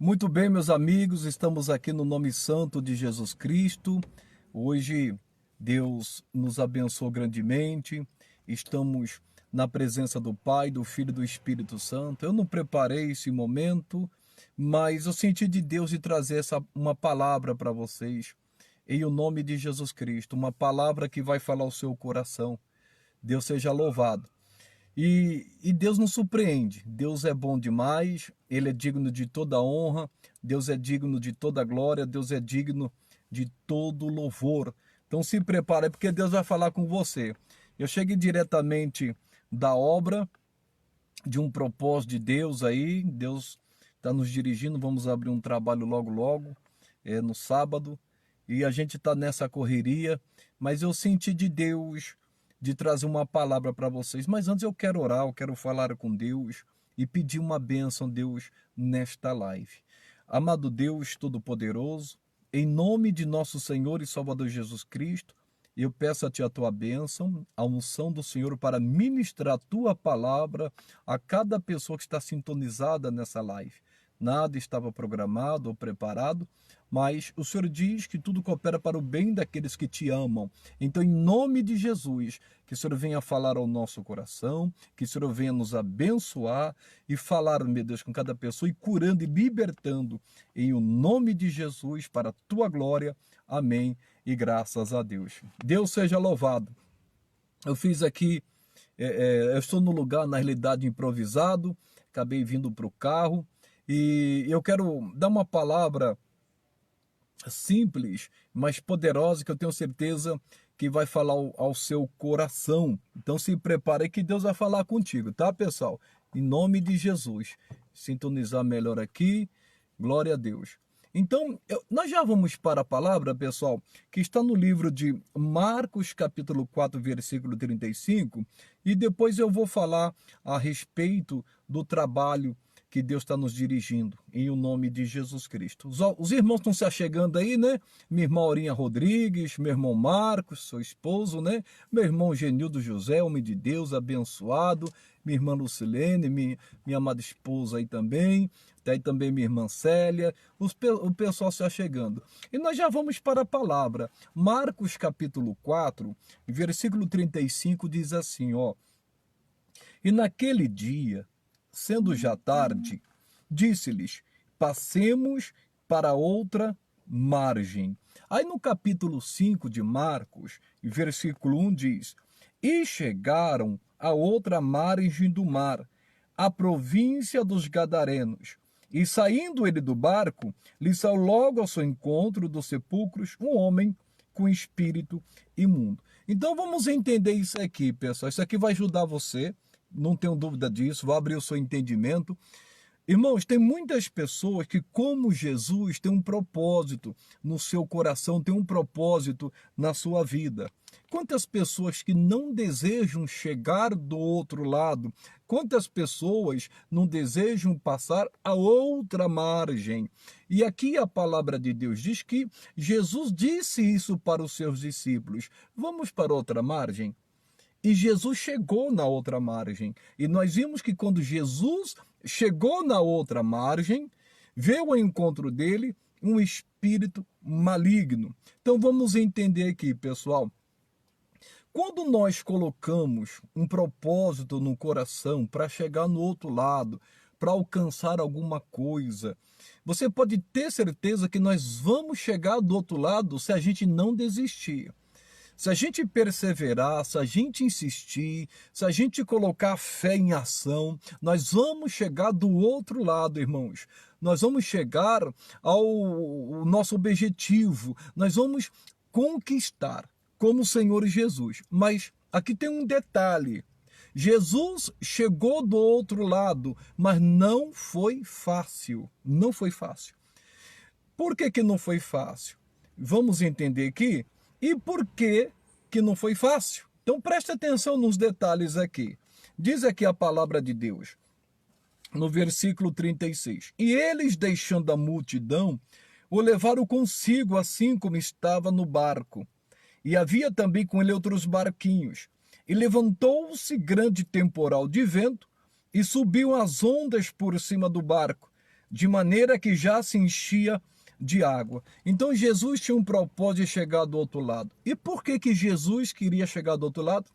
Muito bem, meus amigos, estamos aqui no nome santo de Jesus Cristo. Hoje Deus nos abençoou grandemente. Estamos na presença do Pai, do Filho e do Espírito Santo. Eu não preparei esse momento, mas eu senti de Deus de trazer uma palavra para vocês, em o nome de Jesus Cristo, uma palavra que vai falar ao seu coração. Deus seja louvado. E Deus nos surpreende. Deus é bom demais, Ele é digno de toda honra, Deus é digno de toda glória, Deus é digno de todo louvor. Então se prepare, porque Deus vai falar com você. Eu cheguei diretamente da obra, de um propósito de Deus aí, Deus está nos dirigindo, vamos abrir um trabalho logo logo, no sábado, e a gente está nessa correria, mas eu senti de Deus de trazer uma palavra para vocês. Mas antes eu quero orar, eu quero falar com Deus e pedir uma bênção, Deus, nesta live. Amado Deus Todo-Poderoso, em nome de nosso Senhor e Salvador Jesus Cristo, eu peço a Ti a Tua bênção, a unção do Senhor para ministrar a Tua palavra a cada pessoa que está sintonizada nessa live. Nada estava programado ou preparado, mas o Senhor diz que tudo coopera para o bem daqueles que Te amam. Então, em nome de Jesus, que o Senhor venha falar ao nosso coração, que o Senhor venha nos abençoar e falar, meu Deus, com cada pessoa e curando e libertando, em o nome de Jesus, para a Tua glória. Amém e graças a Deus. Deus seja louvado. Eu fiz aqui, eu estou no lugar, na realidade, improvisado, acabei vindo para o carro, e eu quero dar uma palavra simples, mas poderosa, que eu tenho certeza que vai falar ao seu coração. Então se prepare que Deus vai falar contigo, tá, pessoal? Em nome de Jesus. Sintonizar melhor aqui. Glória a Deus. Então, nós já vamos para a palavra, pessoal, que está no livro de Marcos, capítulo 4, versículo 35, e depois eu vou falar a respeito do trabalho que Deus está nos dirigindo, em o nome de Jesus Cristo. Os irmãos estão se achegando aí, né? Minha irmã Aurinha Rodrigues, meu irmão Marcos, seu esposo, né? Meu irmão Genildo José, homem de Deus, abençoado. Minha irmã Lucilene, minha amada esposa aí também. Tem aí também minha irmã Célia. O pessoal se achegando. E nós já vamos para a palavra. Marcos capítulo 4, versículo 35 diz assim, ó. E naquele dia, sendo já tarde, disse-lhes, passemos para outra margem. Aí no capítulo 5 de Marcos, versículo 1 diz, e chegaram a outra margem do mar, a província dos Gadarenos. E saindo ele do barco, lhe saiu logo ao seu encontro dos sepulcros um homem com espírito imundo. Então vamos entender isso aqui, pessoal. Isso aqui vai ajudar você, não tenho dúvida disso, vai abrir o seu entendimento. Irmãos, tem muitas pessoas que, como Jesus, tem um propósito no seu coração, tem um propósito na sua vida. Quantas pessoas que não desejam chegar do outro lado, quantas pessoas não desejam passar a outra margem. E aqui a palavra de Deus diz que Jesus disse isso para os seus discípulos. Vamos para outra margem? E Jesus chegou na outra margem. E nós vimos que quando Jesus chegou na outra margem, veio ao encontro dele um espírito maligno. Então vamos entender aqui, pessoal. Quando nós colocamos um propósito no coração para chegar no outro lado, para alcançar alguma coisa, você pode ter certeza que nós vamos chegar do outro lado se a gente não desistir. Se a gente perseverar, se a gente insistir, se a gente colocar fé em ação, nós vamos chegar do outro lado, irmãos. Nós vamos chegar ao nosso objetivo, nós vamos conquistar como o Senhor Jesus. Mas aqui tem um detalhe. Jesus chegou do outro lado, mas não foi fácil. Não foi fácil. Por que não foi fácil? Vamos entender aqui. E por que não foi fácil? Então preste atenção nos detalhes aqui. Diz aqui a palavra de Deus, no versículo 36. E eles, deixando a multidão, o levaram consigo, assim como estava no barco. E havia também com ele outros barquinhos. E levantou-se grande temporal de vento, e subiu as ondas por cima do barco, de maneira que já se enchia de água. Então Jesus tinha um propósito de chegar do outro lado. E por que que Jesus queria chegar do outro lado?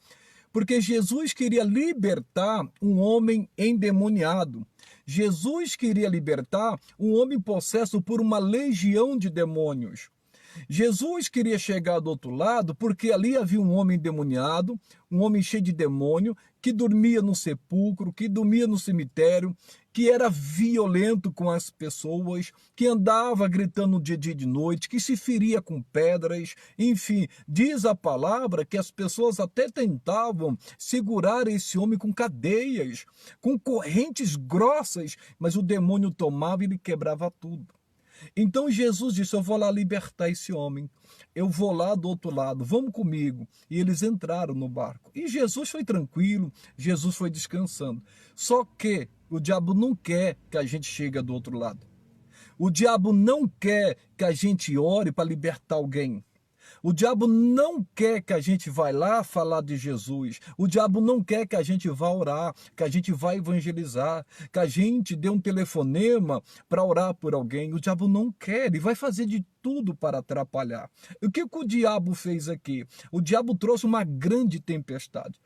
Porque Jesus queria libertar um homem endemoniado. Jesus queria libertar um homem possesso por uma legião de demônios. Jesus queria chegar do outro lado porque ali havia um homem endemoniado, um homem cheio de demônio, que dormia no sepulcro, que dormia no cemitério, que era violento com as pessoas, que andava gritando de dia e de noite, que se feria com pedras. Enfim, diz a palavra que as pessoas até tentavam segurar esse homem com cadeias, com correntes grossas, mas o demônio tomava e ele quebrava tudo. Então Jesus disse, eu vou lá libertar esse homem, eu vou lá do outro lado, vamos comigo. E eles entraram no barco. E Jesus foi tranquilo, Jesus foi descansando. Só que o diabo não quer que a gente chegue do outro lado. O diabo não quer que a gente ore para libertar alguém. O diabo não quer que a gente vá lá falar de Jesus. O diabo não quer que a gente vá orar, que a gente vá evangelizar, que a gente dê um telefonema para orar por alguém. O diabo não quer, ele vai fazer de tudo para atrapalhar. E o que o diabo fez aqui? O diabo trouxe uma grande tempestade.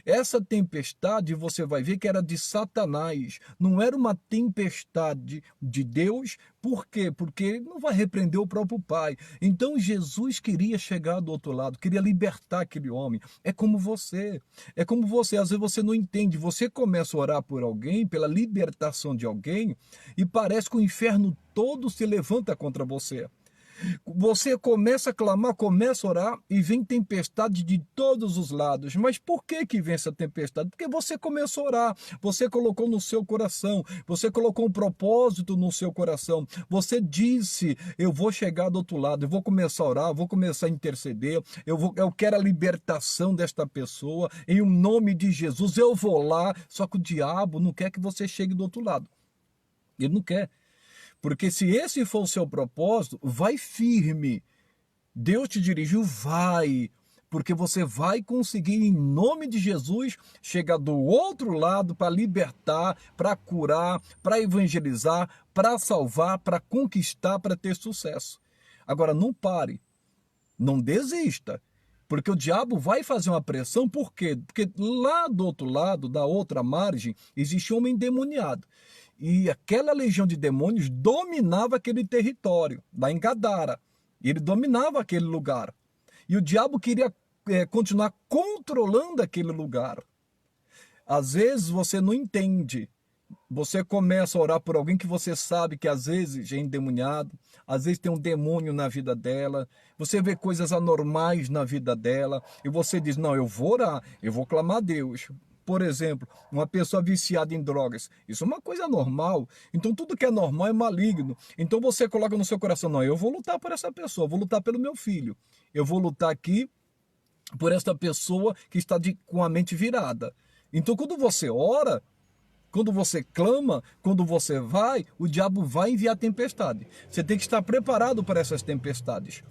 Essa tempestade você vai ver que era de Satanás, não era uma tempestade de Deus. Por quê? Porque ele não vai repreender o próprio Pai. Então Jesus queria chegar do outro lado, queria libertar aquele homem. É como você, às vezes você não entende, você começa a orar por alguém, pela libertação de alguém, e parece que o inferno todo se levanta contra você. Você começa a clamar, começa a orar e vem tempestade de todos os lados. Mas por que que vem essa tempestade? Porque você começou a orar, você colocou no seu coração, você colocou um propósito no seu coração. Você disse, eu vou chegar do outro lado, eu vou começar a orar, vou começar a interceder, eu quero a libertação desta pessoa, em nome de Jesus, eu vou lá. Só que o diabo não quer que você chegue do outro lado. Ele não quer. Porque se esse for o seu propósito, vai firme. Deus te dirigiu, vai. Porque você vai conseguir, em nome de Jesus, chegar do outro lado para libertar, para curar, para evangelizar, para salvar, para conquistar, para ter sucesso. Agora, não pare. Não desista. Porque o diabo vai fazer uma pressão, por quê? Porque lá do outro lado, da outra margem, existe um homem endemoniado. E aquela legião de demônios dominava aquele território, lá em Gadara. Ele dominava aquele lugar. E o diabo queria continuar controlando aquele lugar. Às vezes você não entende. Você começa a orar por alguém que você sabe que às vezes é endemoniado, às vezes tem um demônio na vida dela, você vê coisas anormais na vida dela, e você diz, não, eu vou orar, eu vou clamar a Deus. Por exemplo, uma pessoa viciada em drogas, isso é uma coisa normal. Então tudo que é normal é maligno. Então você coloca no seu coração, não, eu vou lutar por essa pessoa, eu vou lutar pelo meu filho, eu vou lutar aqui por esta pessoa que está com a mente virada. Então quando você ora, quando você clama, quando você vai, o diabo vai enviar tempestade. Você tem que estar preparado para essas tempestades.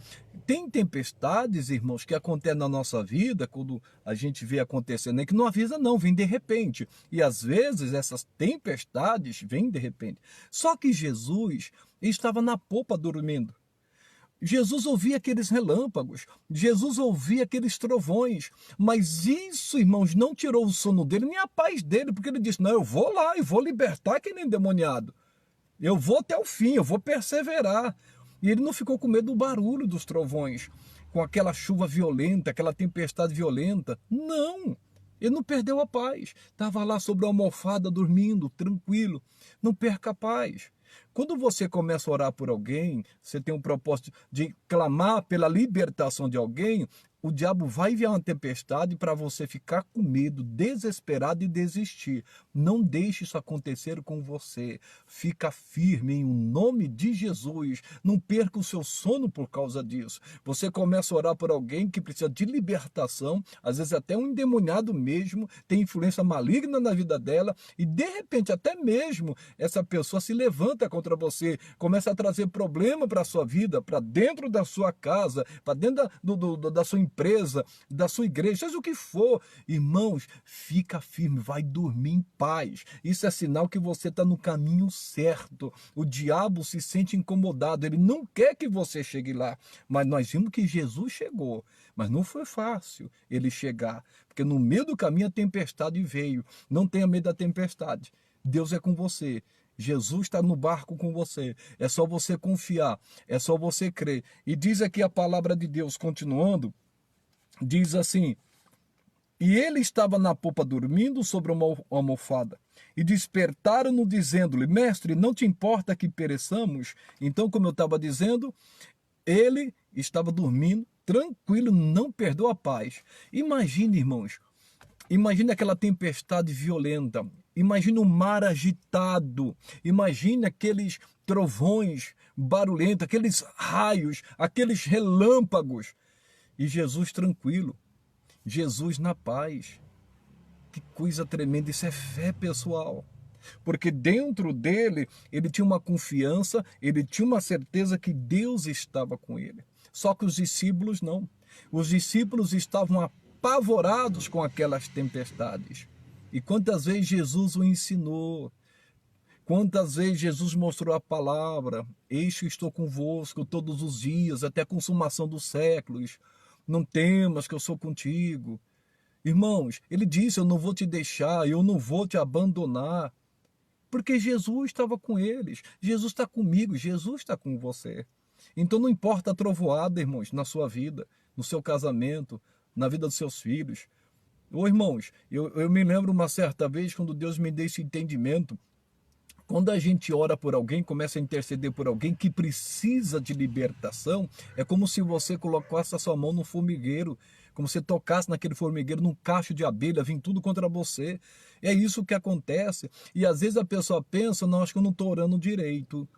Tem tempestades, irmãos, que acontecem na nossa vida, quando a gente vê acontecendo, que não avisa não, vem de repente. E às vezes essas tempestades vêm de repente. Só que Jesus estava na popa dormindo. Jesus ouvia aqueles relâmpagos, Jesus ouvia aqueles trovões, mas isso, irmãos, não tirou o sono dele, nem a paz dele, porque ele disse, não, eu vou lá e vou libertar aquele endemoniado, eu vou até o fim, eu vou perseverar. E ele não ficou com medo do barulho dos trovões, com aquela chuva violenta, aquela tempestade violenta, não. Ele não perdeu a paz, estava lá sobre a almofada dormindo, tranquilo, não perca a paz. Quando você começa a orar por alguém, você tem um propósito de clamar pela libertação de alguém, o diabo vai enviar uma tempestade para você ficar com medo, desesperado e desistir. Não deixe isso acontecer com você. Fica firme em nome de Jesus. Não perca o seu sono por causa disso. Você começa a orar por alguém que precisa de libertação, às vezes até um endemoniado mesmo, tem influência maligna na vida dela, e de repente até mesmo essa pessoa se levanta luta contra você, começa a trazer problema para a sua vida, para dentro da sua casa, para dentro da sua empresa, da sua igreja, seja o que for, irmãos, fica firme, vai dormir em paz. Isso é sinal que você está no caminho certo. O diabo se sente incomodado, ele não quer que você chegue lá, mas nós vimos que Jesus chegou, mas não foi fácil ele chegar, porque no meio do caminho a tempestade veio. Não tenha medo da tempestade, Deus é com você. Jesus está no barco com você, é só você confiar, é só você crer. E diz aqui a palavra de Deus, continuando, diz assim: e ele estava na popa dormindo sobre uma almofada, e despertaram-no dizendo-lhe: mestre, não te importa que pereçamos? Então, como eu estava dizendo, ele estava dormindo, tranquilo, não perdeu a paz. Imagine, irmãos, imagine aquela tempestade violenta, imagine o mar agitado, imagine aqueles trovões barulhentos, aqueles raios, aqueles relâmpagos. E Jesus tranquilo, Jesus na paz. Que coisa tremenda, isso é fé, pessoal. Porque dentro dele, ele tinha uma confiança, ele tinha uma certeza que Deus estava com ele. Só que os discípulos não. Os discípulos estavam apavorados com aquelas tempestades. E quantas vezes Jesus o ensinou, quantas vezes Jesus mostrou a palavra: eis que estou convosco todos os dias, até a consumação dos séculos. Não temas que eu sou contigo. Irmãos, ele disse: eu não vou te deixar, eu não vou te abandonar. Porque Jesus estava com eles, Jesus está comigo, Jesus está com você. Então não importa a trovoada, irmãos, na sua vida, no seu casamento, na vida dos seus filhos. Ô irmãos, eu me lembro uma certa vez quando Deus me deu esse entendimento. Quando a gente ora por alguém, começa a interceder por alguém que precisa de libertação, é como se você colocasse a sua mão no formigueiro, como se tocasse naquele formigueiro, num cacho de abelha, vem tudo contra você. É isso que acontece. E às vezes a pessoa pensa: não, acho que eu não estou orando direito.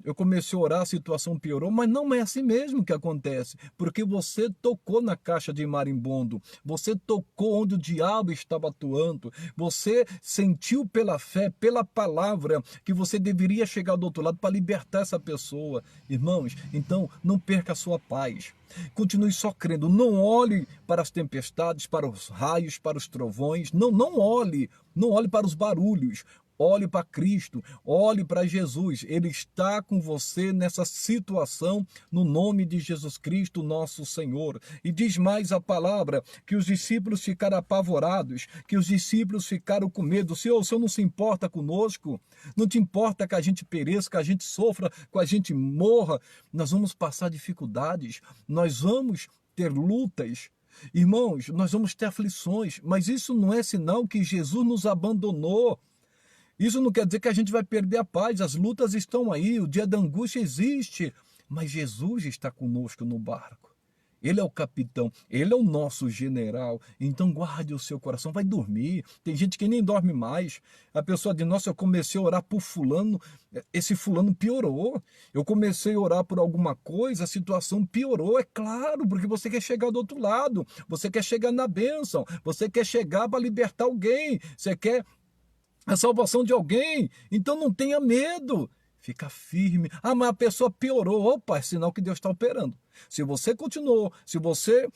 Eu comecei a orar, a situação piorou, mas não é assim mesmo que acontece, porque você tocou na caixa de marimbondo, você tocou onde o diabo estava atuando, você sentiu pela fé, pela palavra, que você deveria chegar do outro lado para libertar essa pessoa. Irmãos, então não perca a sua paz. Continue só crendo, não olhe para as tempestades, para os raios, para os trovões, não olhe para os barulhos. Olhe para Cristo, olhe para Jesus, Ele está com você nessa situação, no nome de Jesus Cristo, nosso Senhor. E diz mais a palavra, que os discípulos ficaram apavorados, que os discípulos ficaram com medo. Senhor, o Senhor não se importa conosco? Não te importa que a gente pereça, que a gente sofra, que a gente morra? Nós vamos passar dificuldades, nós vamos ter lutas. Irmãos, nós vamos ter aflições, mas isso não é sinal que Jesus nos abandonou. Isso não quer dizer que a gente vai perder a paz, as lutas estão aí, o dia da angústia existe, mas Jesus está conosco no barco. Ele é o capitão, ele é o nosso general, então guarde o seu coração, vai dormir. Tem gente que nem dorme mais. A pessoa diz: nossa, eu comecei a orar por fulano, esse fulano piorou. Eu comecei a orar por alguma coisa, a situação piorou. É claro, porque você quer chegar do outro lado, você quer chegar na bênção, você quer chegar para libertar alguém, você quer a salvação de alguém. Então não tenha medo, fica firme. Ah, mas a pessoa piorou. Opa, é sinal que Deus está operando. Se você continuou, se você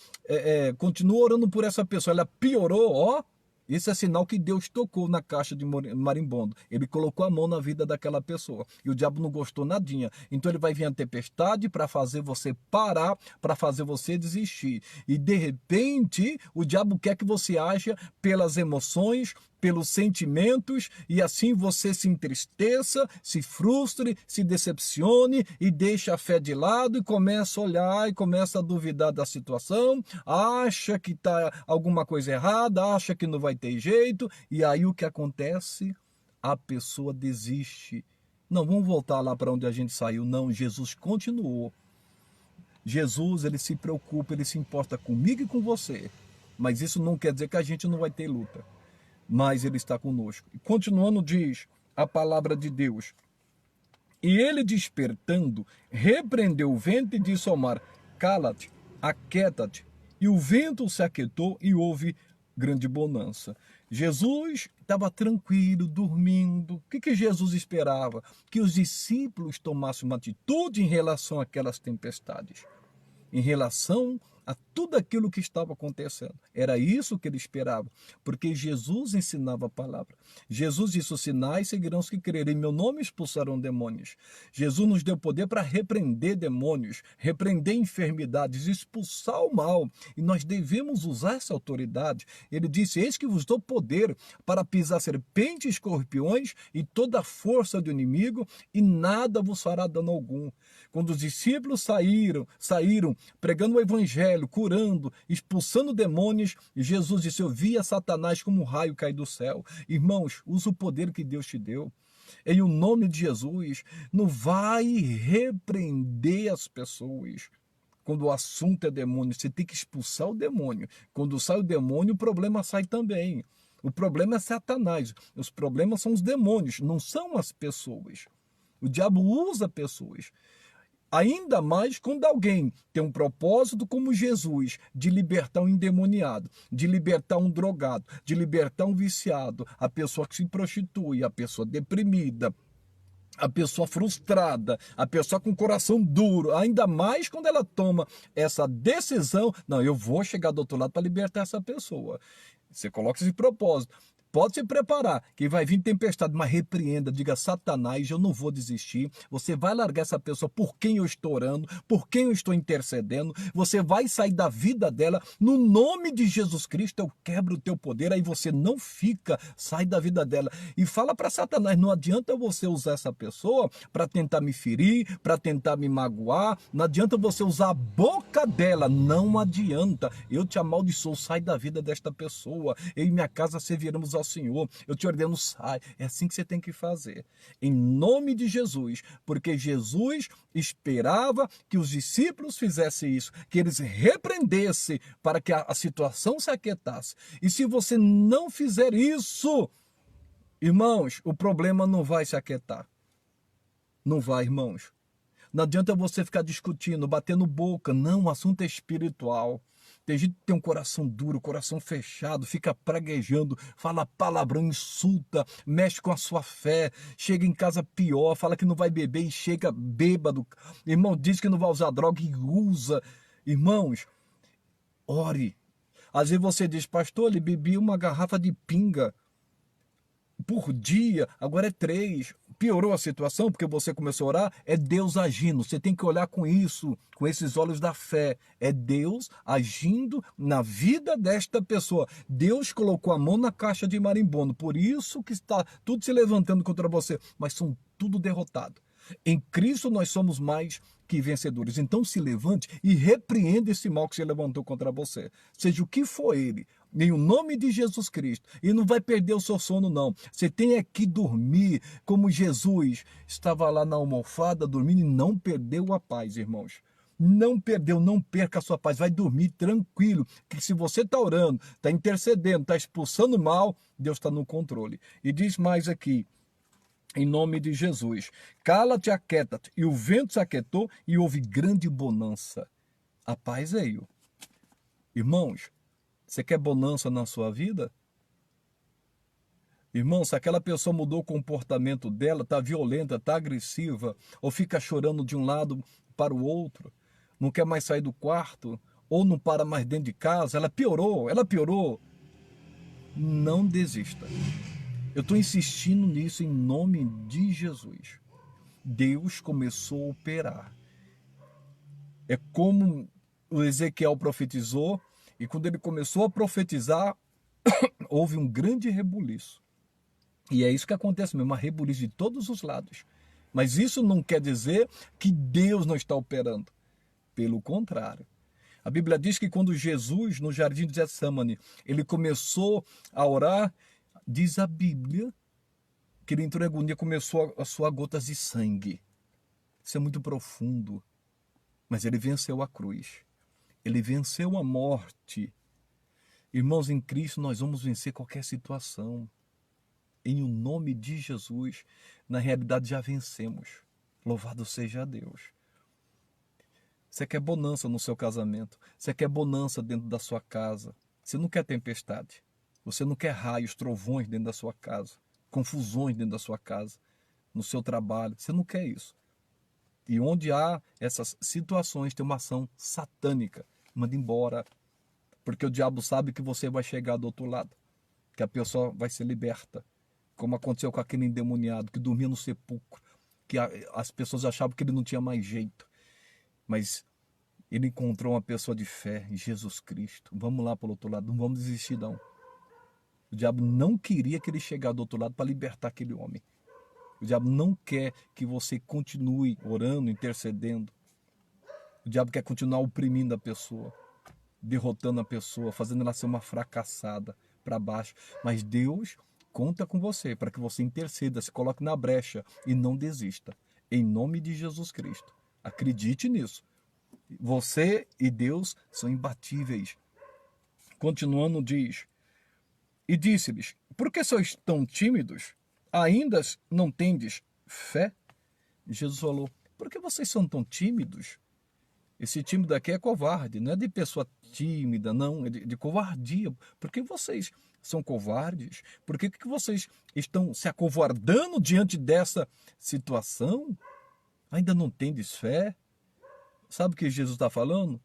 continua orando por essa pessoa, ela piorou, ó, isso é sinal que Deus tocou na caixa de marimbondo. Ele colocou a mão na vida daquela pessoa. E o diabo não gostou nadinha. Então ele vai vir a tempestade para fazer você parar, para fazer você desistir. E de repente, o diabo quer que você haja pelas emoções, pelos sentimentos, e assim você se entristeça, se frustre, se decepcione e deixa a fé de lado e começa a olhar e começa a duvidar da situação, acha que está alguma coisa errada, acha que não vai ter jeito, e aí o que acontece? A pessoa desiste. Não, vamos voltar lá para onde a gente saiu. Não, Jesus continuou. Jesus, ele se preocupa, ele se importa comigo e com você, mas isso não quer dizer que a gente não vai ter luta. Mas ele está conosco. E continuando, diz a palavra de Deus: e ele, despertando, repreendeu o vento e disse ao mar: cala-te, aquieta-te. E o vento se aquietou e houve grande bonança. Jesus estava tranquilo, dormindo. O que Jesus esperava? Que os discípulos tomassem uma atitude em relação àquelas tempestades, em relação a tudo aquilo que estava acontecendo. Era isso que ele esperava, porque Jesus ensinava a palavra. Jesus disse: os sinais seguirão os que crerem em meu nome e expulsarão demônios. Jesus nos deu poder para repreender demônios, repreender enfermidades, expulsar o mal, e nós devemos usar essa autoridade. Ele disse: eis que vos dou poder para pisar serpentes, escorpiões e toda a força do inimigo, e nada vos fará dano algum. Quando os discípulos saíram pregando o evangelho, curando, expulsando demônios, Jesus disse: eu via Satanás como um raio cair do céu. Irmãos, usa o poder que Deus te deu. Em o nome de Jesus, não vai repreender as pessoas. Quando o assunto é demônio, você tem que expulsar o demônio. Quando sai o demônio, o problema sai também. O problema é Satanás. Os problemas são os demônios, não são as pessoas. O diabo usa pessoas. Ainda mais quando alguém tem um propósito como Jesus, de libertar um endemoniado, de libertar um drogado, de libertar um viciado, a pessoa que se prostitui, a pessoa deprimida, a pessoa frustrada, a pessoa com o coração duro, ainda mais quando ela toma essa decisão: não, eu vou chegar do outro lado para libertar essa pessoa. Você coloca esse propósito. Pode se preparar, que vai vir tempestade, mas repreenda, diga: Satanás, eu não vou desistir. Você vai largar essa pessoa por quem eu estou orando, por quem eu estou intercedendo. Você vai sair da vida dela, no nome de Jesus Cristo, eu quebro o teu poder. Aí você não fica, sai da vida dela. E fala para Satanás: não adianta você usar essa pessoa para tentar me ferir, para tentar me magoar. Não adianta você usar a boca dela, não adianta. Eu te amaldiçoo, sai da vida desta pessoa. Eu e minha casa serviremos ao Senhor. Eu te ordeno, sai. É assim que você tem que fazer, em nome de Jesus, porque Jesus esperava que os discípulos fizessem isso, que eles repreendessem para que a situação se aquietasse. E se você não fizer isso, irmãos, o problema não vai se aquietar. Não vai, irmãos. Não adianta você ficar discutindo, batendo boca. Não, o assunto é espiritual. Tem gente que tem um coração duro, coração fechado, fica praguejando, fala palavrão, insulta, mexe com a sua fé, chega em casa pior, fala que não vai beber e chega bêbado. Irmão, diz que não vai usar droga e usa. Irmãos, ore. Às vezes você diz: pastor, ele bebia uma garrafa de pinga por dia, agora é 3. Piorou a situação porque você começou a orar? É Deus agindo. Você tem que olhar com isso, com esses olhos da fé. É Deus agindo na vida desta pessoa. Deus colocou a mão na caixa de marimbondo. Por isso que está tudo se levantando contra você. Mas são tudo derrotados. Em Cristo nós somos mais que vencedores. Então se levante e repreenda esse mal que se levantou contra você. Seja o que for ele, em o nome de Jesus Cristo. E não vai perder o seu sono, não. Você tem que dormir como Jesus estava lá na almofada dormindo e não perdeu a paz, irmãos. Não perdeu, não perca a sua paz. Vai dormir tranquilo, que se você está orando, está intercedendo, está expulsando o mal, Deus está no controle. E diz mais aqui: em nome de Jesus, cala-te, aquieta-te. E o vento se aquietou e houve grande bonança. A paz veio. Irmãos, você quer bonança na sua vida? Irmão, se aquela pessoa mudou o comportamento dela, está violenta, está agressiva, ou fica chorando de um lado para o outro, não quer mais sair do quarto, ou não para mais dentro de casa, ela piorou. Não desista. Eu estou insistindo nisso em nome de Jesus. Deus começou a operar. É como o Ezequiel profetizou, e quando ele começou a profetizar, houve um grande rebuliço. E é isso que acontece mesmo, uma rebuliço de todos os lados. Mas isso não quer dizer que Deus não está operando. Pelo contrário. A Bíblia diz que quando Jesus, no jardim de Getsêmani, ele começou a orar, diz a Bíblia que ele entrou em agonia, começou a suar gotas de sangue. Isso é muito profundo. Mas ele venceu a cruz. Ele venceu a morte. Irmãos, em Cristo nós vamos vencer qualquer situação. Em o nome de Jesus, na realidade já vencemos. Louvado seja Deus. Você quer bonança no seu casamento. Você quer bonança dentro da sua casa. Você não quer tempestade. Você não quer raios, trovões dentro da sua casa, confusões dentro da sua casa, no seu trabalho. Você não quer isso. E onde há essas situações, tem uma ação satânica. Manda embora. Porque o diabo sabe que você vai chegar do outro lado. Que a pessoa vai ser liberta. Como aconteceu com aquele endemoniado que dormia no sepulcro. Que as pessoas achavam que ele não tinha mais jeito. Mas ele encontrou uma pessoa de fé em Jesus Cristo. Vamos lá pelo outro lado. Não vamos desistir, não. O diabo não queria que ele chegasse do outro lado para libertar aquele homem. O diabo não quer que você continue orando, intercedendo. O diabo quer continuar oprimindo a pessoa, derrotando a pessoa, fazendo ela ser uma fracassada para baixo. Mas Deus conta com você para que você interceda, se coloque na brecha e não desista. Em nome de Jesus Cristo. Acredite nisso. Você e Deus são imbatíveis. Continuando, diz: E disse-lhes: Por que sois tão tímidos? Ainda não tendes fé? Jesus falou: Por que vocês são tão tímidos? Esse tímido aqui é covarde, não é de pessoa tímida, não, é de covardia. Por que vocês são covardes? Por que vocês estão se acovardando diante dessa situação? Ainda não tendes fé? Sabe o que Jesus está falando?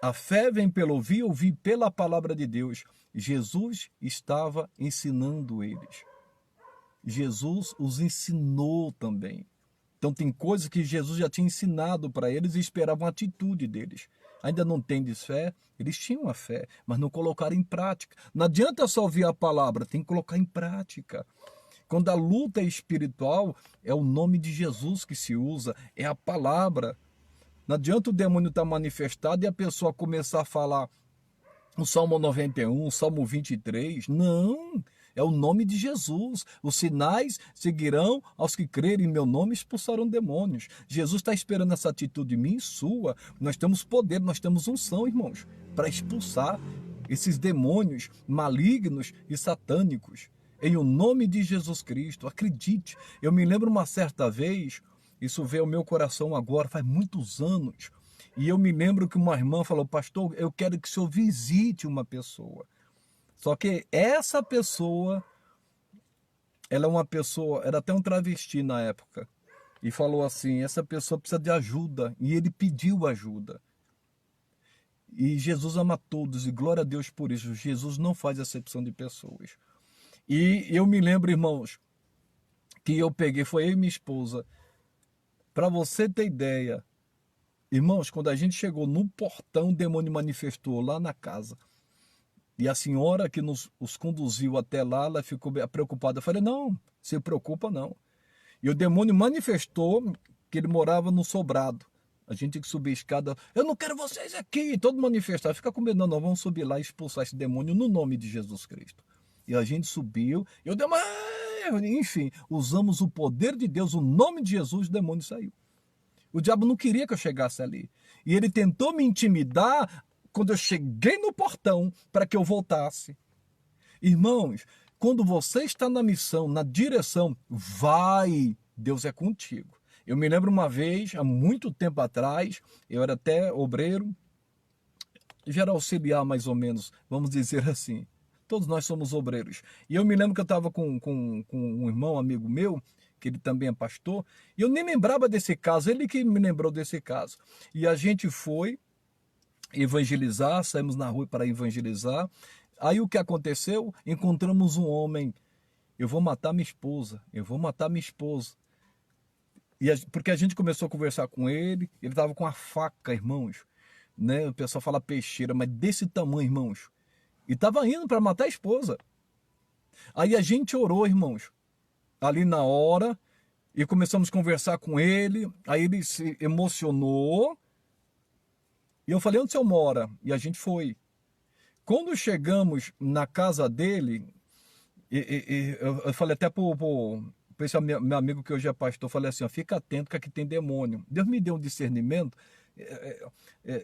A fé vem pelo ouvir, ouvir pela palavra de Deus. Jesus estava ensinando eles. Jesus os ensinou também. Então tem coisas que Jesus já tinha ensinado para eles e esperavam a atitude deles. Ainda não tendes fé? Eles tinham a fé, mas não colocaram em prática. Não adianta só ouvir a palavra, tem que colocar em prática. Quando a luta é espiritual, é o nome de Jesus que se usa, é a palavra. Não adianta o demônio estar manifestado e a pessoa começar a falar o Salmo 91, o Salmo 23. Não, é o nome de Jesus. Os sinais seguirão aos que crerem em meu nome e expulsarão demônios. Jesus está esperando essa atitude minha e sua. Nós temos poder, nós temos unção, irmãos, para expulsar esses demônios malignos e satânicos. Em o nome de Jesus Cristo, acredite. Eu me lembro uma certa vez, isso veio ao meu coração agora, faz muitos anos, e eu me lembro que uma irmã falou: pastor, eu quero que o senhor visite uma pessoa. Só que essa pessoa, ela é uma pessoa, era até um travesti na época, e falou assim: essa pessoa precisa de ajuda, e ele pediu ajuda. E Jesus ama todos, e glória a Deus por isso. Jesus não faz acepção de pessoas. E eu me lembro, irmãos, que eu peguei, foi eu e minha esposa. Para você ter ideia, irmãos, quando a gente chegou no portão, o demônio manifestou lá na casa. E a senhora que os conduziu até lá, ela ficou preocupada. Eu falei: não, se preocupa não. E o demônio manifestou que ele morava no sobrado. A gente tinha que subir a escada. Eu não quero vocês aqui. Todo manifestado. Fica com medo, não, nós vamos subir lá e expulsar esse demônio no nome de Jesus Cristo. E a gente subiu. E o demônio, enfim, usamos o poder de Deus, o nome de Jesus, o demônio saiu. O diabo não queria que eu chegasse ali. E ele tentou me intimidar quando eu cheguei no portão para que eu voltasse. Irmãos, quando você está na missão, na direção, vai, Deus é contigo. Eu me lembro uma vez, há muito tempo atrás, eu era até obreiro, já era auxiliar mais ou menos, vamos dizer assim. Todos nós somos obreiros. E eu me lembro que eu estava com um irmão, amigo meu, que ele também é pastor, e eu nem lembrava desse caso, ele que me lembrou desse caso. E a gente foi evangelizar, saímos na rua para evangelizar. Aí o que aconteceu? Encontramos um homem: eu vou matar minha esposa, eu vou matar minha esposa. Porque a gente começou a conversar com ele, ele estava com a faca, irmãos, né? O pessoal fala peixeira, mas desse tamanho, irmãos. E estava indo para matar a esposa. Aí a gente orou, irmãos, ali na hora, e começamos a conversar com ele. Aí ele se emocionou. E eu falei: onde o senhor mora? E a gente foi. Quando chegamos na casa dele, eu falei até para esse meu amigo que hoje é pastor, eu falei assim: ó, fica atento que aqui tem demônio. Deus me deu um discernimento.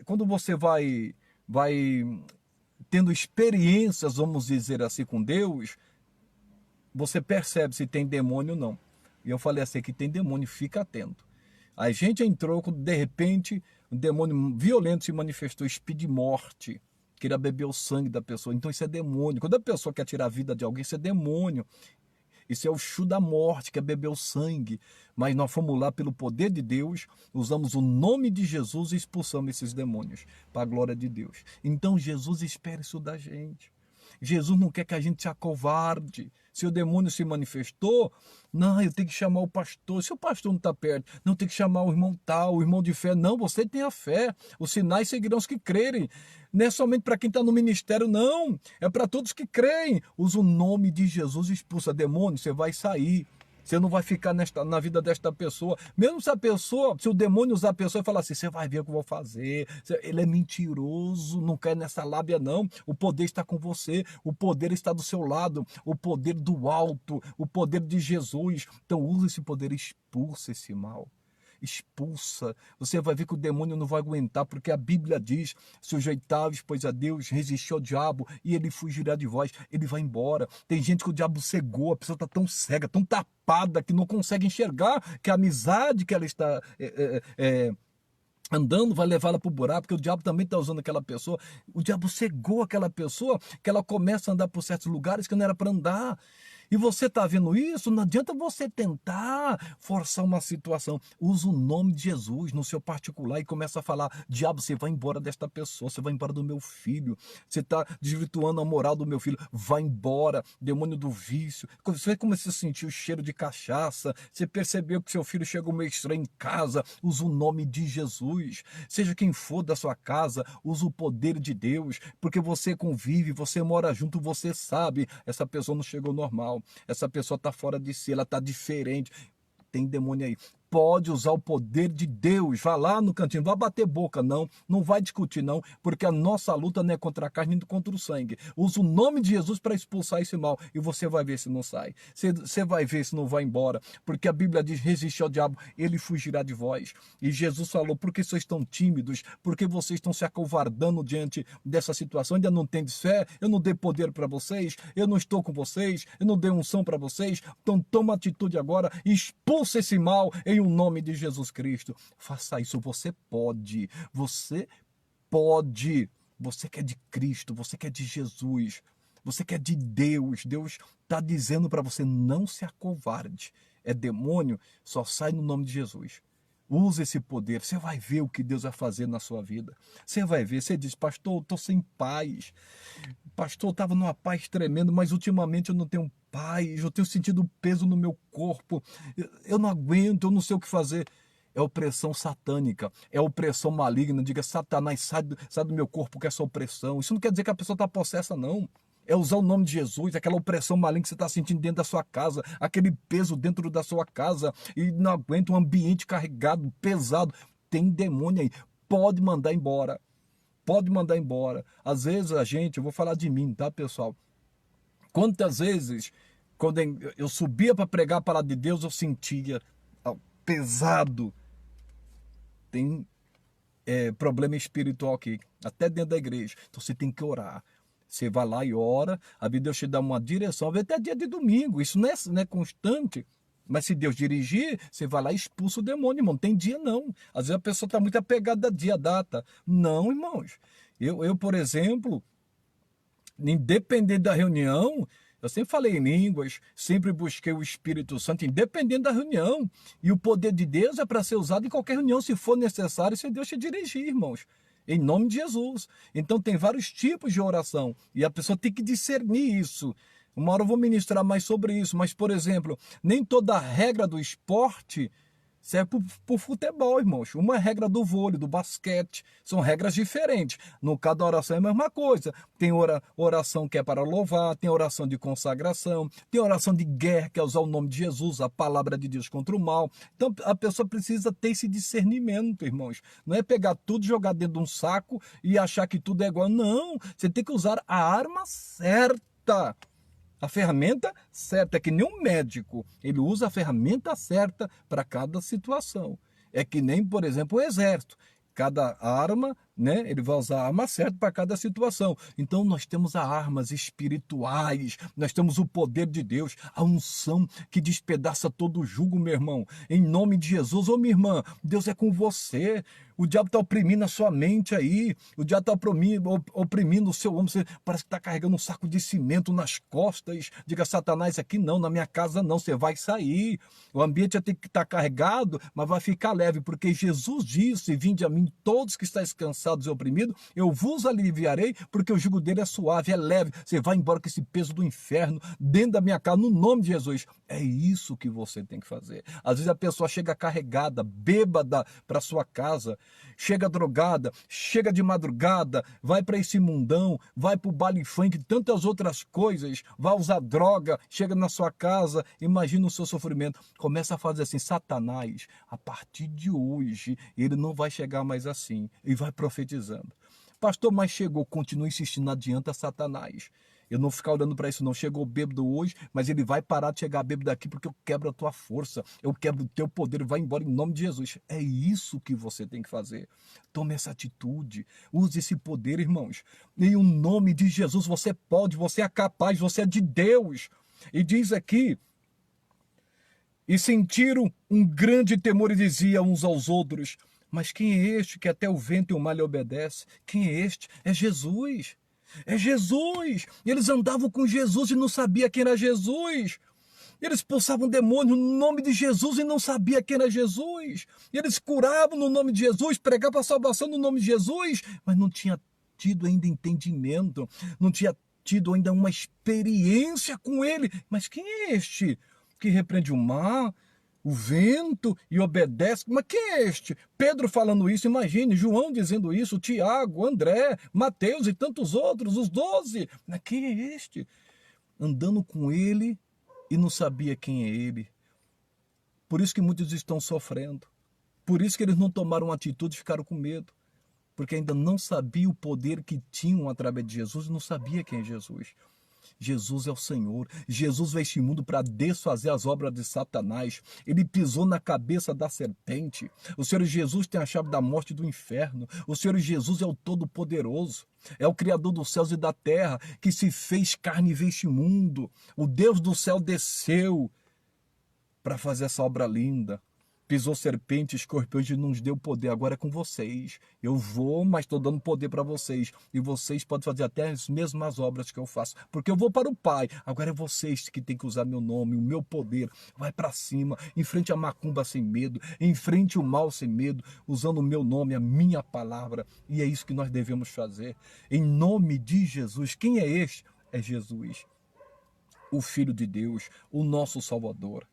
Quando você vai tendo experiências, vamos dizer assim, com Deus, você percebe se tem demônio ou não. E eu falei assim: que tem demônio, fica atento. A gente entrou, de repente, um demônio violento se manifestou, espírito de morte. queira beber o sangue da pessoa. Então isso é demônio. Quando a pessoa quer tirar a vida de alguém, isso é demônio. Isso é o chu da morte, que é beber o sangue. Mas nós fomos lá pelo poder de Deus, usamos o nome de Jesus e expulsamos esses demônios, para a glória de Deus. Então Jesus espera isso da gente. Jesus não quer que a gente se acovarde. Se o demônio se manifestou, não, eu tenho que chamar o pastor. Se o pastor não está perto, não, tem que chamar o irmão tal, o irmão de fé. Não, você tem a fé. Os sinais seguirão os que crerem. Não é somente para quem está no ministério, não. É para todos que creem. Usa o nome de Jesus, expulsa demônio, você vai sair. Você não vai ficar na vida desta pessoa. Mesmo se o demônio usar a pessoa e falar assim, você vai ver o que eu vou fazer. Ele é mentiroso, não cai nessa lábia não. O poder está com você, o poder está do seu lado, o poder do alto, o poder de Jesus. Então usa esse poder, expulsa esse mal. Expulsa, você vai ver que o demônio não vai aguentar, porque a Bíblia diz, sujeitáveis, pois a Deus, resistir ao diabo e ele fugirá de vós, ele vai embora. Tem gente que o diabo cegou, a pessoa está tão cega, tão tapada, que não consegue enxergar que a amizade que ela está andando vai levá-la para o buraco, porque o diabo também está usando aquela pessoa. O diabo cegou aquela pessoa, que ela começa a andar por certos lugares que não era para andar. E você está vendo isso? Não adianta você tentar forçar uma situação. Usa o nome de Jesus no seu particular e começa a falar, diabo, você vai embora desta pessoa, você vai embora do meu filho, você está desvirtuando a moral do meu filho, vai embora, demônio do vício. Você começa a sentir o cheiro de cachaça, você percebeu que seu filho chegou meio estranho em casa, usa o nome de Jesus. Seja quem for da sua casa, usa o poder de Deus, porque você convive, você mora junto, você sabe, essa pessoa não chegou normal. Essa pessoa está fora de si, ela está diferente. Tem demônio aí. Pode usar o poder de Deus. Vá lá no cantinho, não vai bater boca, não. Não vai discutir, não. Porque a nossa luta não é contra a carne, nem contra o sangue. Usa o nome de Jesus para expulsar esse mal. E você vai ver se não sai. Você vai ver se não vai embora. Porque a Bíblia diz, resiste ao diabo, ele fugirá de vós. E Jesus falou, por que vocês estão tímidos? Por que vocês estão se acovardando diante dessa situação? Ainda não tem fé? Eu não dei poder para vocês? Eu não estou com vocês? Eu não dei unção para vocês? Então toma atitude agora. Expulsa esse mal em nome de Jesus Cristo. Faça isso, você pode. Você pode. Você que é de Cristo, você que é de Jesus, você que é de Deus. Deus está dizendo para você, não se acovarde. É demônio, só sai no nome de Jesus. Use esse poder, você vai ver o que Deus vai fazer na sua vida. Você vai ver, você diz, pastor, eu estou sem paz. Pastor, eu estava numa paz tremenda, mas ultimamente eu não tenho paz, eu tenho sentido peso no meu corpo. Eu não aguento, eu não sei o que fazer. É opressão satânica, é opressão maligna. Diga, Satanás, sai do meu corpo com essa opressão. Isso não quer dizer que a pessoa está possessa, não. É usar o nome de Jesus, aquela opressão maligna que você está sentindo dentro da sua casa, aquele peso dentro da sua casa, e não aguenta um ambiente carregado, pesado. Tem demônio aí, pode mandar embora. Pode mandar embora. Às vezes a gente, eu vou falar de mim, tá, pessoal? Quantas vezes, quando eu subia para pregar a palavra de Deus, eu sentia pesado. Tem problema espiritual aqui, até dentro da igreja. Então você tem que orar. Você vai lá e ora, a Deus te dá uma direção, até dia de domingo, isso não é constante, mas se Deus dirigir, você vai lá e expulsa o demônio, irmão, não tem dia não, às vezes a pessoa está muito apegada a dia, data, não, irmãos, eu por exemplo, independente da reunião, eu sempre falei em línguas, sempre busquei o Espírito Santo, independente da reunião, e o poder de Deus é para ser usado em qualquer reunião, se for necessário, se Deus te dirigir, irmãos. Em nome de Jesus. Então tem vários tipos de oração. E a pessoa tem que discernir isso. Uma hora eu vou ministrar mais sobre isso. Mas, por exemplo, nem toda regra do esporte serve para o futebol, irmãos. Uma é regra do vôlei, do basquete. São regras diferentes. No caso da oração é a mesma coisa. Tem oração que é para louvar, tem oração de consagração, tem oração de guerra, que é usar o nome de Jesus, a palavra de Deus contra o mal. Então a pessoa precisa ter esse discernimento, irmãos. Não é pegar tudo, jogar dentro de um saco e achar que tudo é igual. Não, você tem que usar a arma certa. A ferramenta certa, é que nem um médico, ele usa a ferramenta certa para cada situação. É que nem, por exemplo, o exército. Cada arma, né, ele vai usar a arma certa para cada situação. Então nós temos as armas espirituais, nós temos o poder de Deus, a unção que despedaça todo o jugo, meu irmão. Em nome de Jesus, ô minha irmã, Deus é com você. O diabo está oprimindo a sua mente aí. O diabo está oprimindo o seu ombro. Você parece que está carregando um saco de cimento nas costas. Diga, Satanás, aqui não, na minha casa não. Você vai sair. O ambiente vai ter que estar carregado, mas vai ficar leve. Porque Jesus disse, vinde a mim todos que estáis cansados e oprimidos. Eu vos aliviarei, porque o jugo dele é suave, é leve. Você vai embora com esse peso do inferno dentro da minha casa, no nome de Jesus. É isso que você tem que fazer. Às vezes a pessoa chega carregada, bêbada para sua casa, chega drogada, chega de madrugada, vai para esse mundão, vai para o baile funk, tantas outras coisas, vai usar droga, chega na sua casa, imagina o seu sofrimento. Começa a fazer assim, Satanás, a partir de hoje, ele não vai chegar mais assim, e vai profetizando. Pastor, mas chegou, continua insistindo, não adianta Satanás. Eu não vou ficar olhando para isso não. Chegou bêbado hoje, mas ele vai parar de chegar bêbado aqui porque eu quebro a tua força, eu quebro o teu poder, vai embora em nome de Jesus. É isso que você tem que fazer. Tome essa atitude, use esse poder, irmãos. Em o nome de Jesus você pode, você é capaz, você é de Deus. E diz aqui, e sentiram um grande temor e diziam uns aos outros, mas quem é este que até o vento e o mar lhe obedece? Quem é este? É Jesus. É Jesus! Eles andavam com Jesus e não sabiam quem era Jesus. Eles expulsavam demônio no nome de Jesus e não sabiam quem era Jesus. Eles curavam no nome de Jesus, pregavam a salvação no nome de Jesus, mas não tinha tido ainda entendimento, não tinha tido ainda uma experiência com ele. Mas quem é este que repreende o mar, o vento e obedece? Mas quem é este? Pedro falando isso, imagine, João dizendo isso, Tiago, André, Mateus e tantos outros, os 12. Mas quem é este? Andando com ele e não sabia quem é ele. Por isso que muitos estão sofrendo. Por isso que eles não tomaram atitude e ficaram com medo. Porque ainda não sabiam o poder que tinham através de Jesus e não sabia quem é Jesus. Jesus é o Senhor. Jesus veio a este mundo para desfazer as obras de Satanás. Ele pisou na cabeça da serpente. O Senhor Jesus tem a chave da morte e do inferno. O Senhor Jesus é o Todo-Poderoso. É o Criador dos céus e da terra, que se fez carne e veio a este mundo. O Deus do céu desceu para fazer essa obra linda. Pisou serpente, escorpiões e nos deu poder. Agora é com vocês. Eu vou, mas estou dando poder para vocês. E vocês podem fazer até as mesmas obras que eu faço. Porque eu vou para o Pai. Agora é vocês que têm que usar meu nome, o meu poder. Vai para cima. Enfrente a macumba sem medo. Enfrente o mal sem medo. Usando o meu nome, a minha palavra. E é isso que nós devemos fazer. Em nome de Jesus. Quem é este? É Jesus. O Filho de Deus. O nosso Salvador.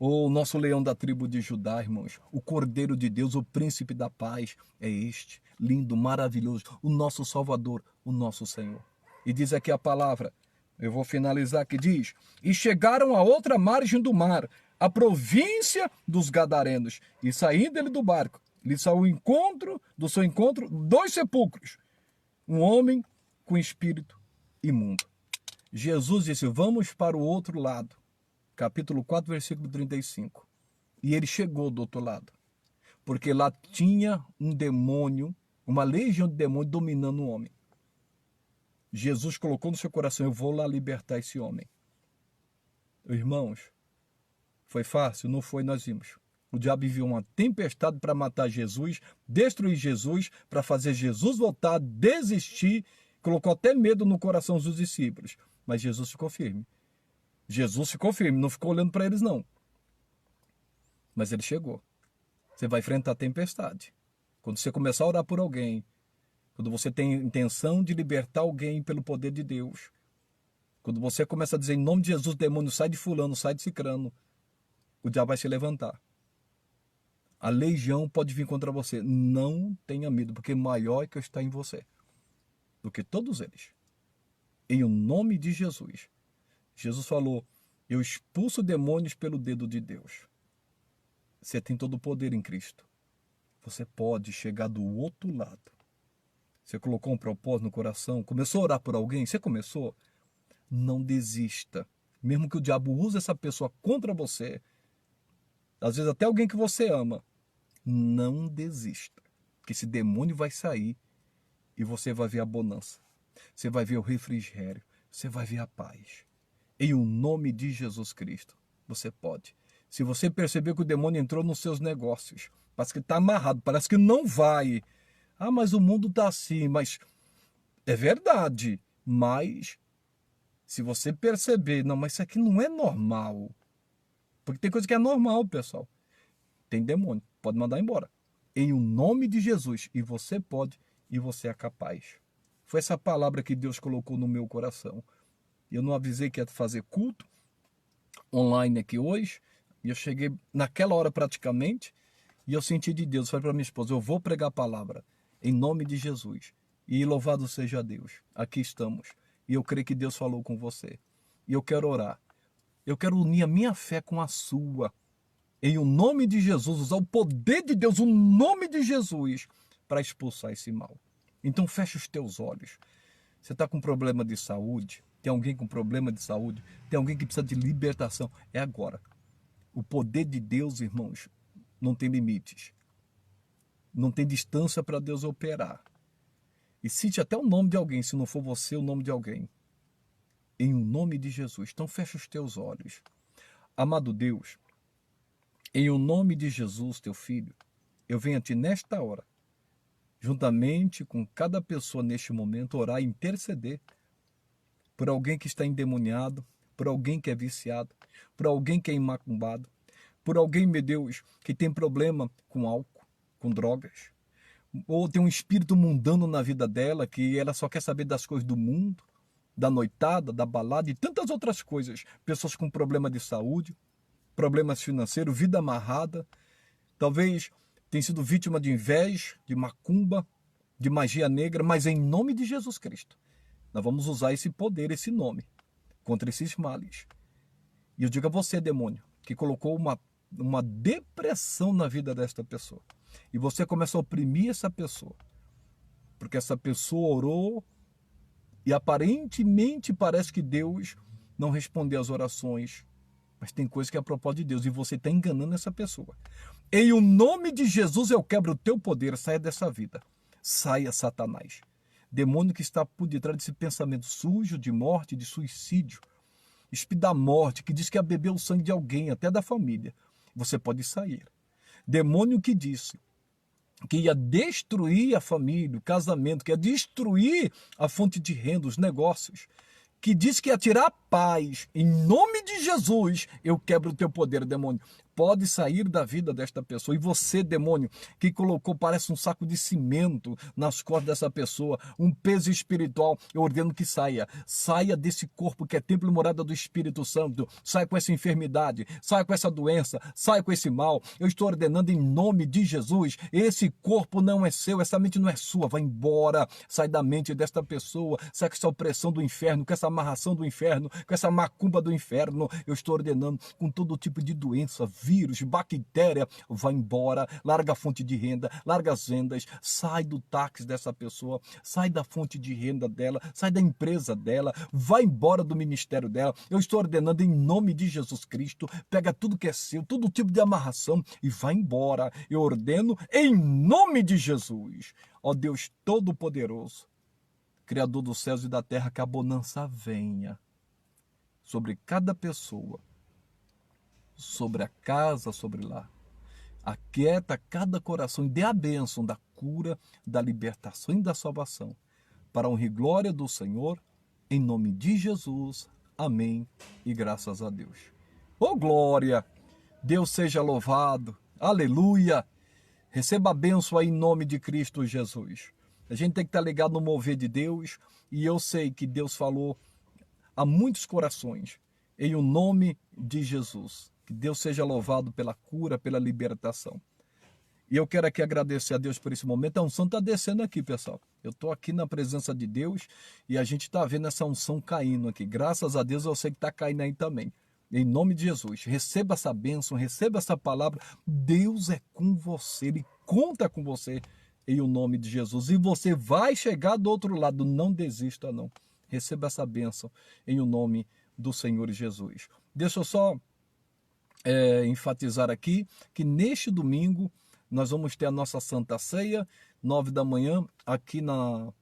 O nosso leão da tribo de Judá, irmãos, o Cordeiro de Deus, o príncipe da paz, é este, lindo, maravilhoso, o nosso Salvador, o nosso Senhor. E diz aqui a palavra, eu vou finalizar que diz, e chegaram à outra margem do mar, a província dos Gadarenos, e saindo ele do barco, lhe saiu do seu encontro, 2 sepulcros, um homem com espírito imundo. Jesus disse, vamos para o outro lado. Capítulo 4, versículo 35. E ele chegou do outro lado, porque lá tinha um demônio, uma legião de demônios dominando o homem. Jesus colocou no seu coração, eu vou lá libertar esse homem. Irmãos, foi fácil? Não foi, nós vimos. O diabo enviou uma tempestade para matar Jesus, destruir Jesus, para fazer Jesus voltar, desistir, colocou até medo no coração dos discípulos. Mas Jesus ficou firme. Jesus ficou firme, não ficou olhando para eles não. Mas ele chegou. Você vai enfrentar a tempestade. Quando você começar a orar por alguém, quando você tem intenção de libertar alguém pelo poder de Deus, quando você começa a dizer em nome de Jesus, demônio, sai de fulano, sai de cicrano, o diabo vai se levantar. A legião pode vir contra você. Não tenha medo, porque maior é que está em você do que todos eles. Em o nome de Jesus. Jesus falou, eu expulso demônios pelo dedo de Deus. Você tem todo o poder em Cristo. Você pode chegar do outro lado. Você colocou um propósito no coração, começou a orar por alguém, você começou? Não desista. Mesmo que o diabo use essa pessoa contra você, às vezes até alguém que você ama, não desista. Porque esse demônio vai sair e você vai ver a bonança. Você vai ver o refrigério. Você vai ver a paz. Em o nome de Jesus Cristo, você pode. Se você perceber que o demônio entrou nos seus negócios, parece que está amarrado, parece que não vai. Ah, mas o mundo está assim, mas é verdade. Mas se você perceber, não, mas isso aqui não é normal. Porque tem coisa que é normal, pessoal. Tem demônio, pode mandar embora. Em o nome de Jesus. E você pode, e você é capaz. Foi essa palavra que Deus colocou no meu coração. Eu não avisei que ia fazer culto online aqui hoje. E eu cheguei naquela hora praticamente. E eu senti de Deus. Falei para minha esposa, eu vou pregar a palavra. Em nome de Jesus. E louvado seja Deus. Aqui estamos. E eu creio que Deus falou com você. E eu quero orar. Eu quero unir a minha fé com a sua. Em o nome de Jesus, usar o poder de Deus, o nome de Jesus, para expulsar esse mal. Então fecha os teus olhos. Você está com problema de saúde? Tem alguém com problema de saúde? Tem alguém que precisa de libertação? É agora. O poder de Deus, irmãos, não tem limites. Não tem distância para Deus operar. E cite até o nome de alguém, se não for você, o nome de alguém. Em o nome de Jesus. Então fecha os teus olhos. Amado Deus, em o nome de Jesus, teu filho, eu venho a ti nesta hora, juntamente com cada pessoa neste momento, orar e interceder por alguém que está endemoniado, por alguém que é viciado, por alguém que é imacumbado, por alguém, meu Deus, que tem problema com álcool, com drogas, ou tem um espírito mundano na vida dela, que ela só quer saber das coisas do mundo, da noitada, da balada e tantas outras coisas. Pessoas com problema de saúde, problemas financeiros, vida amarrada, talvez tenha sido vítima de inveja, de macumba, de magia negra, mas em nome de Jesus Cristo, nós vamos usar esse poder, esse nome, contra esses males. E eu digo a você, demônio, que colocou uma depressão na vida desta pessoa, e você começa a oprimir essa pessoa, porque essa pessoa orou, e aparentemente parece que Deus não respondeu às orações, mas tem coisa que é a propósito de Deus, e você está enganando essa pessoa. Em o nome de Jesus, eu quebro o teu poder, saia dessa vida. Saia, Satanás. Demônio que está por detrás desse pensamento sujo de morte, de suicídio. Espírito da morte, que diz que ia beber o sangue de alguém, até da família. Você pode sair. Demônio que disse que ia destruir a família, o casamento, que ia destruir a fonte de renda, os negócios, que disse que ia tirar a paz. Em nome de Jesus, eu quebro o teu poder, demônio. Pode sair da vida desta pessoa. E você, demônio, que colocou, parece um saco de cimento nas costas dessa pessoa, um peso espiritual, eu ordeno que saia. Saia desse corpo que é templo e morada do Espírito Santo. Saia com essa enfermidade, saia com essa doença, saia com esse mal. Eu estou ordenando em nome de Jesus. Esse corpo não é seu, essa mente não é sua. Vai embora, sai da mente desta pessoa, sai com essa opressão do inferno, com essa amarração do inferno, com essa macumba do inferno. Eu estou ordenando com todo tipo de doença, vírus, bactéria, vai embora, larga a fonte de renda, larga as vendas, sai do táxi dessa pessoa, sai da fonte de renda dela, sai da empresa dela, vai embora do ministério dela. Eu estou ordenando em nome de Jesus Cristo, pega tudo que é seu, todo tipo de amarração e vai embora. Eu ordeno em nome de Jesus. Ó Deus Todo-Poderoso, Criador dos céus e da terra, que a bonança venha sobre cada pessoa, sobre a casa, sobre lá. Aquieta cada coração e dê a bênção da cura, da libertação e da salvação. Para a honra e glória do Senhor, em nome de Jesus. Amém e graças a Deus. Ô glória! Deus seja louvado. Aleluia! Receba a bênção aí em nome de Cristo Jesus. A gente tem que estar ligado no mover de Deus, e eu sei que Deus falou a muitos corações, em o nome de Jesus. Que Deus seja louvado pela cura, pela libertação. E eu quero aqui agradecer a Deus por esse momento. A unção está descendo aqui, pessoal. Eu estou aqui na presença de Deus e a gente está vendo essa unção caindo aqui. Graças a Deus eu sei que está caindo aí também. Em nome de Jesus, receba essa bênção, receba essa palavra. Deus é com você, Ele conta com você em o nome de Jesus. E você vai chegar do outro lado, não desista não. Receba essa bênção em o nome do Senhor Jesus. Deixa eu só enfatizar aqui que neste domingo nós vamos ter a nossa Santa Ceia, 9 da manhã, aqui na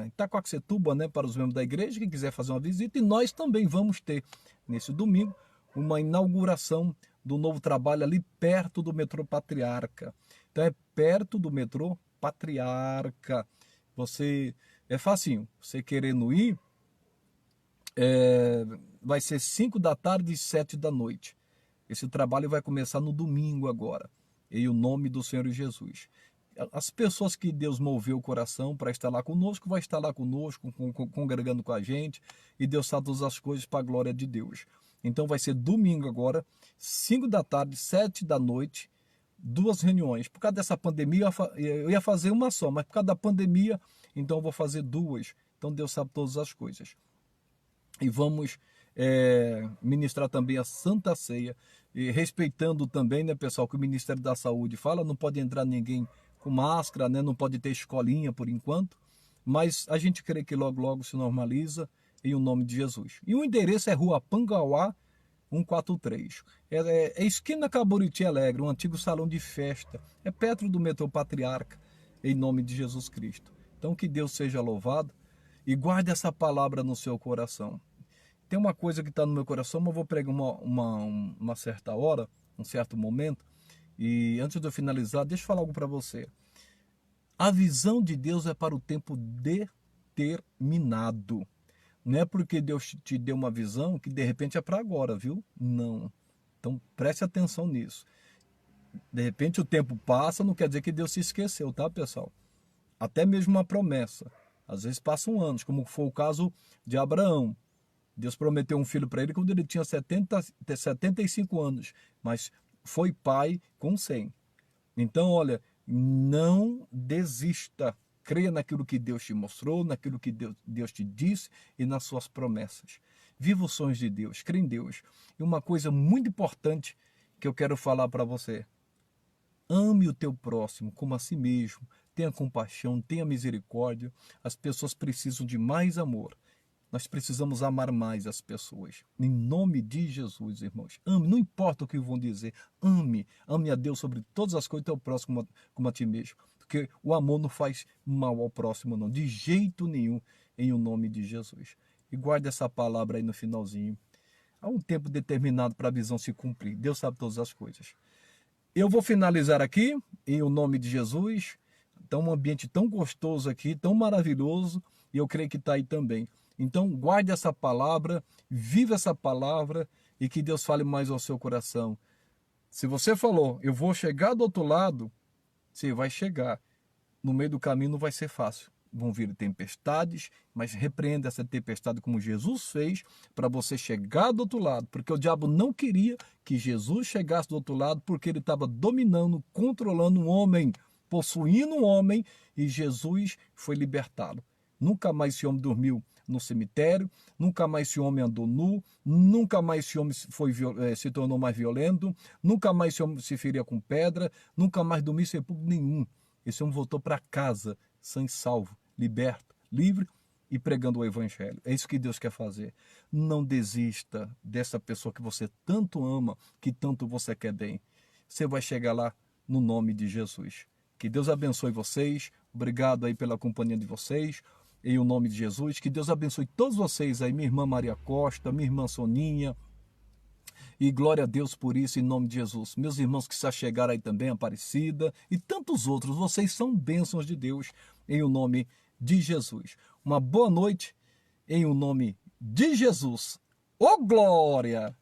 Itacoaxetuba, né, para os membros da igreja, que quiser fazer uma visita. E nós também vamos ter, nesse domingo, uma inauguração do novo trabalho ali perto do metrô Patriarca. Então é perto do metrô Patriarca. Você, é facinho, você querendo ir, vai ser 5 da tarde e 7 da noite. Esse trabalho vai começar no domingo agora, em o nome do Senhor Jesus. As pessoas que Deus moveu o coração para estar lá conosco, vai estar lá conosco, congregando com a gente, e Deus sabe todas as coisas para a glória de Deus. Então vai ser domingo agora, 5 da tarde, 7 da noite, 2 reuniões. Por causa dessa pandemia, eu ia fazer uma só, mas por causa da pandemia, então eu vou fazer 2. Então Deus sabe todas as coisas. E vamos ministrar também a Santa Ceia, e respeitando também, né, pessoal, que o Ministério da Saúde fala, não pode entrar ninguém com máscara, né, não pode ter escolinha por enquanto, mas a gente crê que logo, logo se normaliza, em o nome de Jesus. E o endereço é Rua Pangauá, 143. É esquina Caburiti Alegre, um antigo salão de festa. É perto do metrô Patriarca, em nome de Jesus Cristo. Então que Deus seja louvado e guarde essa palavra no seu coração. Tem uma coisa que está no meu coração, mas eu vou pregar uma certa hora, um certo momento. E antes de eu finalizar, deixa eu falar algo para você. A visão de Deus é para o tempo determinado. Não é porque Deus te deu uma visão que de repente é para agora, viu? Não. Então preste atenção nisso. De repente o tempo passa, não quer dizer que Deus se esqueceu, tá, pessoal? Até mesmo uma promessa. Às vezes passam anos, como foi o caso de Abraão. Deus prometeu um filho para ele quando ele tinha 75 anos, mas foi pai com 100. Então, olha, não desista. Creia naquilo que Deus te mostrou, naquilo que Deus te disse e nas suas promessas. Viva os sonhos de Deus, creia em Deus. E uma coisa muito importante que eu quero falar para você. Ame o teu próximo como a si mesmo. Tenha compaixão, tenha misericórdia. As pessoas precisam de mais amor. Nós precisamos amar mais as pessoas. Em nome de Jesus, irmãos. Ame, não importa o que vão dizer. Ame. Ame a Deus sobre todas as coisas e ao próximo como a ti mesmo. Porque o amor não faz mal ao próximo, não. De jeito nenhum, em o nome de Jesus. E guarde essa palavra aí no finalzinho. Há um tempo determinado para a visão se cumprir. Deus sabe todas as coisas. Eu vou finalizar aqui, em o nome de Jesus. Então, um ambiente tão gostoso aqui, tão maravilhoso. E eu creio que está aí também. Então, guarde essa palavra, viva essa palavra e que Deus fale mais ao seu coração. Se você falou, eu vou chegar do outro lado, você vai chegar. No meio do caminho não vai ser fácil. Vão vir tempestades, mas repreenda essa tempestade como Jesus fez para você chegar do outro lado. Porque o diabo não queria que Jesus chegasse do outro lado porque ele estava dominando, controlando um homem, possuindo um homem e Jesus foi libertado. Nunca mais esse homem dormiu no cemitério, nunca mais esse homem andou nu, nunca mais esse homem se tornou mais violento, nunca mais esse homem se feria com pedra, nunca mais dormiu em sepulcro nenhum. Esse homem voltou para casa, sã e salvo, liberto, livre e pregando o evangelho. É isso que Deus quer fazer. Não desista dessa pessoa que você tanto ama, que tanto você quer bem. Você vai chegar lá no nome de Jesus. Que Deus abençoe vocês. Obrigado aí pela companhia de vocês. Em o nome de Jesus, que Deus abençoe todos vocês aí, minha irmã Maria Costa, minha irmã Soninha, e glória a Deus por isso, em nome de Jesus. Meus irmãos que se chegaram aí também, Aparecida, e tantos outros, vocês são bênçãos de Deus, em o nome de Jesus. Uma boa noite, em o nome de Jesus. Ô glória!